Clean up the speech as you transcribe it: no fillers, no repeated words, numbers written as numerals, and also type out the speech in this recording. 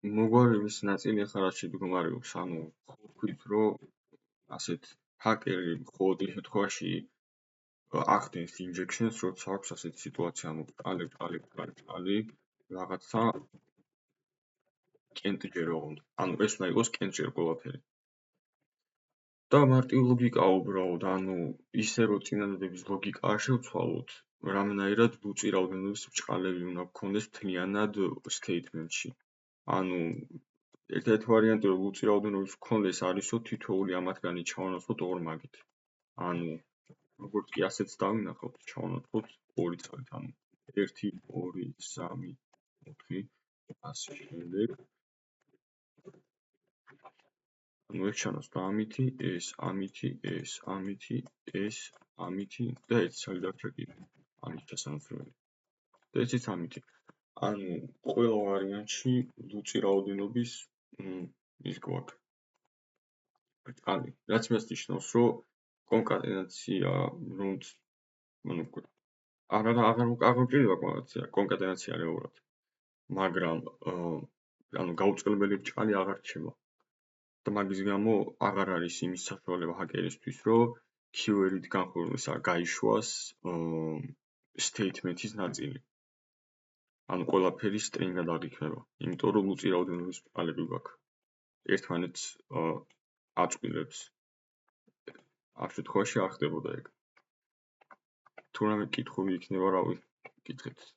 მოგვარების ნაწილი ახლა რაც შედგომარეობს, ანუ ვხვით, რომ ასეთ ჰაკერი მხოლოდ იმ შემთხვევაში ახდენს injections, როცა აქვს ასეთი სიტუაცია, ანუ რაღაცა კენტჯერო უნდა. ანუ ეს უნდა იყოს კენტჯერ ყველაფერი. და მარტივი ლოგიკაა უბრალოდ, ანუ ისე რომ წინადადების ლოგიკა არ შევცვალოთ, რამდენადაც ლუწი რაოდენობის ბრჭყალები უნდა გქონდეს მთლიანად statement-ში. ანუ ერთ-ერთი ვარიანტი რომ ლუწი რაოდენობის გქონდეს არისო თითოეული ამათგანი ჩავანაცვლოთ ორ მაგით. ანუ როგორც კი ასეც დავინახავთ, ჩავანაცვლოთ ორი წყალით, ანუ 1 2 3 4 ასე შემდეგ. ანუ ეს ჩანაცვლა ამითი, ეს ამითი, ეს ამითი, ეს ამითი და ეს ცალი დარჩა კიდე. ამის ჩასანაცვლელი. და ესეც ამითი. ანუ ყველა ვარიანტში ლუწი რაოდენობის ის გვაქვს. ბრჭყალი. რაც იმას ნიშნავს, რომ კონკატენაცია, რომც ანუ აღარ მჭირდება კონკატენაცია რეალურად. მაგრამ ანუ გაუწყლებელი ბრჭყალი აღარ რჩება. და მაგის გამო აღარ არის იმის საშუალება ჰაკერისთვის, რომ keyword-ით გაიშვას statement-ის ნაწილი. ანუ ყველაფერი string-ად არ იქნება, იმიტომ რომ ლუწი რაოდენობის ბრჭყალები გვაქვს. ერთმანეთს აწყვილებს. ამ შემთხვევაში არ ხდებოდა ეგ. თუ რამე კითხვები იქნება, რავი, კითხეთ.